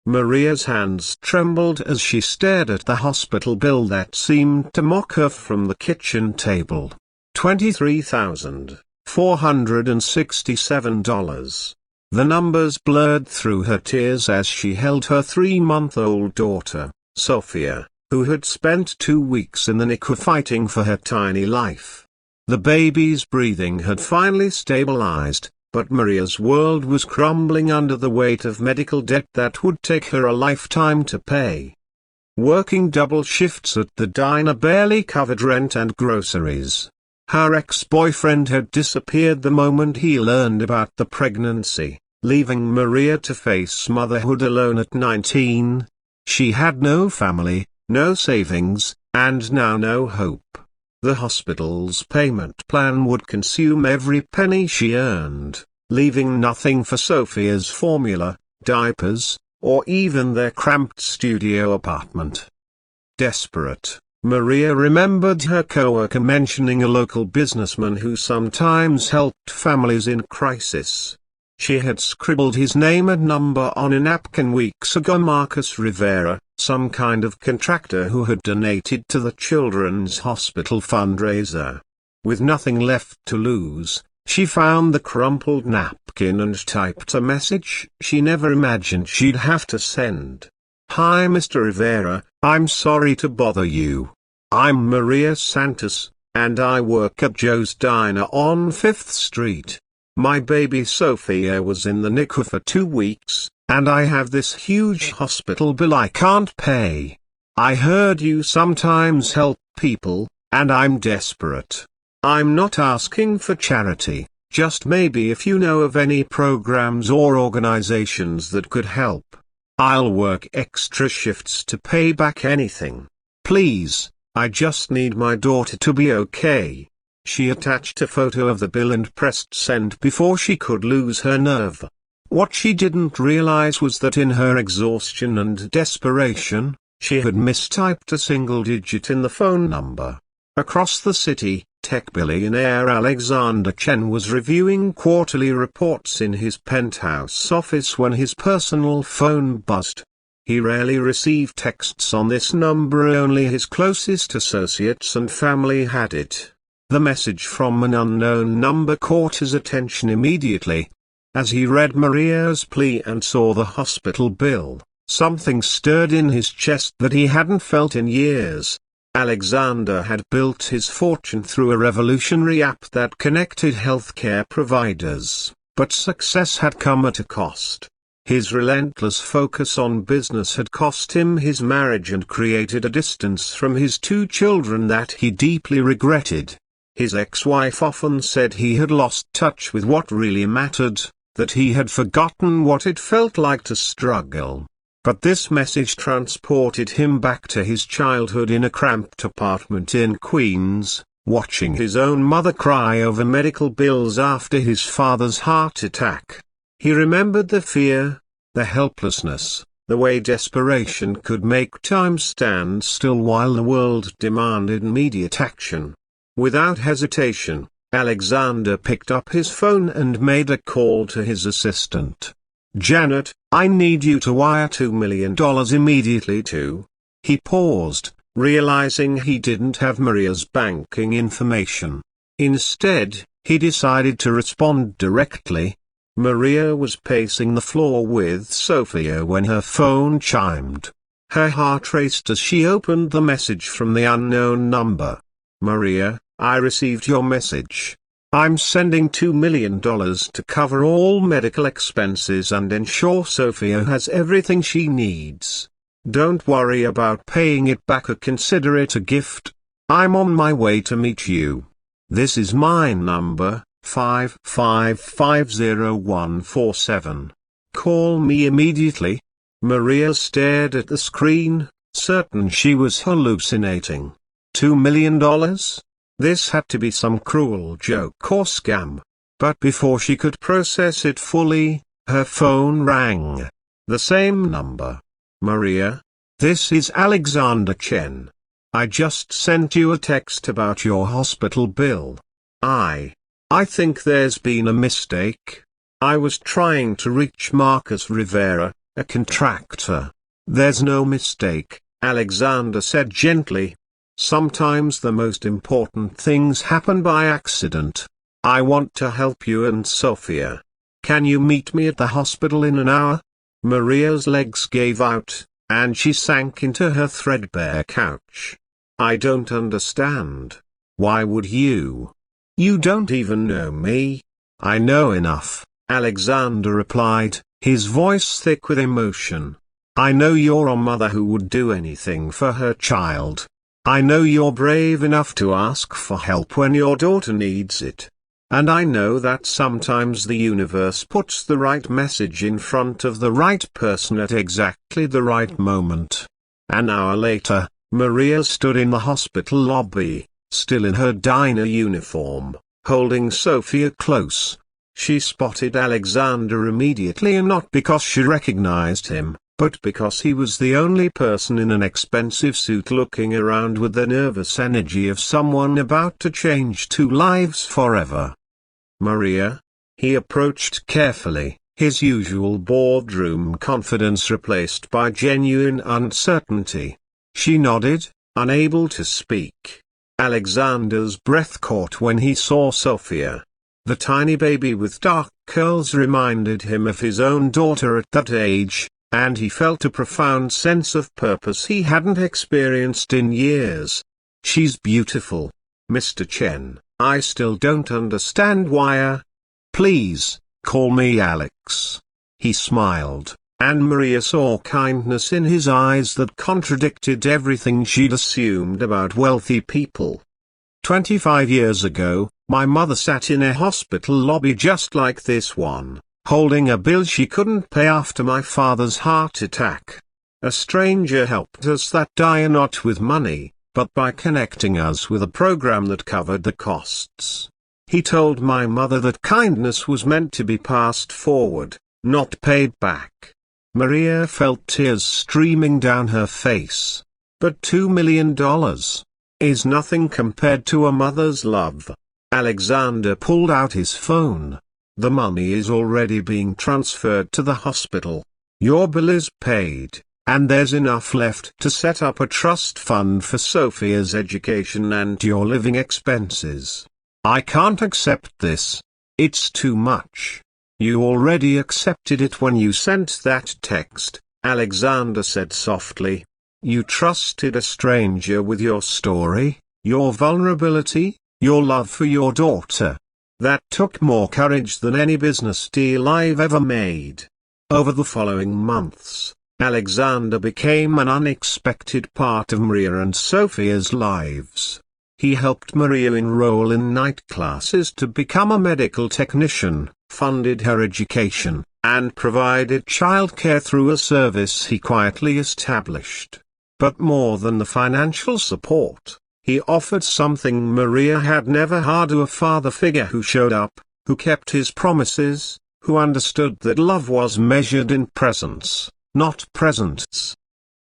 Maria's hands trembled as she stared at the hospital bill that seemed to mock her from the kitchen table. $23,467. The numbers blurred through her tears as she held her 3-month-old daughter, Sophia, who had spent 2 weeks in the NICU fighting for her tiny life. The baby's breathing had finally stabilized, but Maria's world was crumbling under the weight of medical debt that would take her a lifetime to pay. Working double shifts at the diner barely covered rent and groceries. Her ex-boyfriend had disappeared the moment he learned about the pregnancy, leaving Maria to face motherhood alone at 19. She had no family, no savings, and now no hope. The hospital's payment plan would consume every penny she earned, leaving nothing for Sophia's formula, diapers, or even their cramped studio apartment. Desperate, Maria remembered her coworker mentioning a local businessman who sometimes helped families in crisis. She had scribbled his name and number on a napkin weeks ago. Marcus Rivera, some kind of contractor who had donated to the Children's Hospital fundraiser. With nothing left to lose, she found the crumpled napkin and typed a message she never imagined she'd have to send. "Hi Mr. Rivera, I'm sorry to bother you. I'm Maria Santos, and I work at Joe's Diner on 5th Street. My baby Sophia was in the NICU for 2 weeks, and I have this huge hospital bill I can't pay. I heard you sometimes help people, and I'm desperate. I'm not asking for charity, just maybe if you know of any programs or organizations that could help. I'll work extra shifts to pay back anything. Please, I just need my daughter to be okay." She attached a photo of the bill and pressed send before she could lose her nerve. What she didn't realize was that in her exhaustion and desperation, she had mistyped a single digit in the phone number. Across the city, tech billionaire Alexander Chen was reviewing quarterly reports in his penthouse office when his personal phone buzzed. He rarely received texts on this number, only his closest associates and family had it. The message from an unknown number caught his attention immediately. As he read Maria's plea and saw the hospital bill, something stirred in his chest that he hadn't felt in years. Alexander had built his fortune through a revolutionary app that connected healthcare providers, but success had come at a cost. His relentless focus on business had cost him his marriage and created a distance from his 2 children that he deeply regretted. His ex-wife often said he had lost touch with what really mattered, that he had forgotten what it felt like to struggle. But this message transported him back to his childhood in a cramped apartment in Queens, watching his own mother cry over medical bills after his father's heart attack. He remembered the fear, the helplessness, the way desperation could make time stand still while the world demanded immediate action. Without hesitation, Alexander picked up his phone and made a call to his assistant. "Janet, I need you to wire $2 million immediately to..." He paused, realizing he didn't have Maria's banking information. Instead, he decided to respond directly. Maria was pacing the floor with Sophia when her phone chimed. Her heart raced as she opened the message from the unknown number. "Maria, I received your message. I'm sending $2 million to cover all medical expenses and ensure Sophia has everything she needs. Don't worry about paying it back or consider it a gift. I'm on my way to meet you. This is my number, 5550147. Call me immediately." Maria stared at the screen, certain she was hallucinating. $2 million? This had to be some cruel joke or scam. But before she could process it fully, her phone rang. The same number. "Maria? This is Alexander Chen. I just sent you a text about your hospital bill. I think there's been a mistake. I was trying to reach Marcus Rivera, a contractor. There's no mistake, Alexander said gently. Sometimes the most important things happen by accident. I want to help you and Sophia. Can you meet me at the hospital in an hour? Maria's legs gave out, and she sank into her threadbare couch. I don't understand. Why would you? You don't even know me. I know enough, Alexander replied, his voice thick with emotion. I know you're a mother who would do anything for her child. I know you're brave enough to ask for help when your daughter needs it. And I know that sometimes the universe puts the right message in front of the right person at exactly the right moment. An hour later, Maria stood in the hospital lobby, still in her diner uniform, holding Sophia close. She spotted Alexander immediately, and not because she recognized him, but because he was the only person in an expensive suit looking around with the nervous energy of someone about to change two lives forever. Maria? He approached carefully, his usual boardroom confidence replaced by genuine uncertainty. She nodded, unable to speak. Alexander's breath caught when he saw Sophia. The tiny baby with dark curls reminded him of his own daughter at that age, and he felt a profound sense of purpose he hadn't experienced in years. She's beautiful, Mr. Chen. I still don't understand why. Please, call me Alex. He smiled, and Maria saw kindness in his eyes that contradicted everything she'd assumed about wealthy people. 25 years ago, my mother sat in a hospital lobby just like this one, holding a bill she couldn't pay after my father's heart attack. A stranger helped us that day, not with money, but by connecting us with a program that covered the costs. He told my mother that kindness was meant to be passed forward, not paid back. Maria felt tears streaming down her face. But $2 million is nothing compared to a mother's love. Alexander pulled out his phone. The money is already being transferred to the hospital. Your bill is paid, and there's enough left to set up a trust fund for Sophia's education and your living expenses. I can't accept this. It's too much. You already accepted it when you sent that text, Alexander said softly. You trusted a stranger with your story, your vulnerability, your love for your daughter. That took more courage than any business deal I've ever made. Over the following months, Alexander became an unexpected part of Maria and Sophia's lives. He helped Maria enroll in night classes to become a medical technician, funded her education, and provided childcare through a service he quietly established. But more than the financial support, he offered something Maria had never had: a father figure who showed up, who kept his promises, who understood that love was measured in presence, not presents.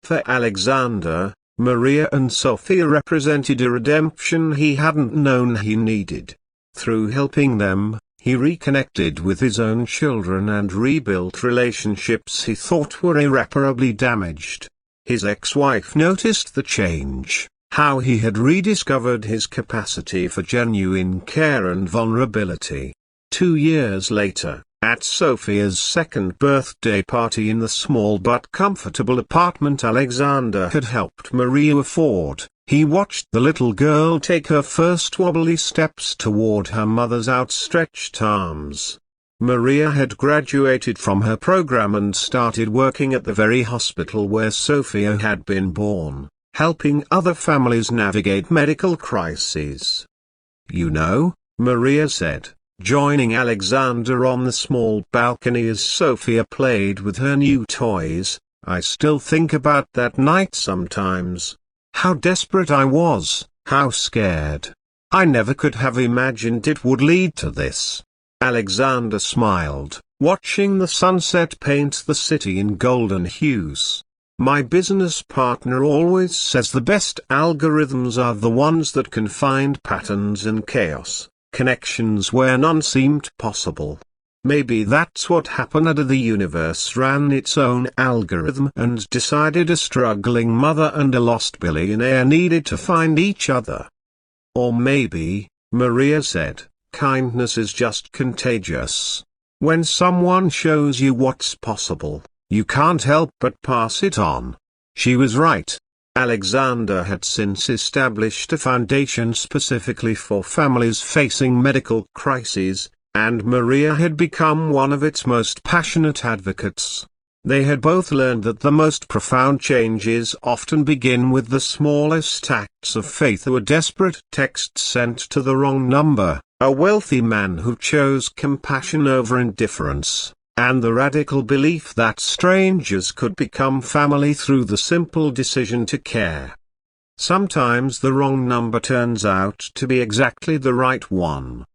For Alexander, Maria and Sophia represented a redemption he hadn't known he needed. Through helping them, he reconnected with his own children and rebuilt relationships he thought were irreparably damaged. His ex-wife noticed the change, how he had rediscovered his capacity for genuine care and vulnerability. 2 years later, at Sophia's second birthday party in the small but comfortable apartment Alexander had helped Maria afford, he watched the little girl take her first wobbly steps toward her mother's outstretched arms. Maria had graduated from her program and started working at the very hospital where Sophia had been born, helping other families navigate medical crises. You know, Maria said, joining Alexander on the small balcony as Sophia played with her new toys, I still think about that night sometimes. How desperate I was, how scared. I never could have imagined it would lead to this. Alexander smiled, watching the sunset paint the city in golden hues. My business partner always says the best algorithms are the ones that can find patterns in chaos, connections where none seemed possible. Maybe that's what happened. The universe ran its own algorithm and decided a struggling mother and a lost billionaire needed to find each other. Or maybe, Maria said, kindness is just contagious. When someone shows you what's possible, you can't help but pass it on. She was right. Alexander had since established a foundation specifically for families facing medical crises, and Maria had become one of its most passionate advocates. They had both learned that the most profound changes often begin with the smallest acts of faith. A desperate text sent to the wrong number, a wealthy man who chose compassion over indifference, and the radical belief that strangers could become family through the simple decision to care. Sometimes the wrong number turns out to be exactly the right one.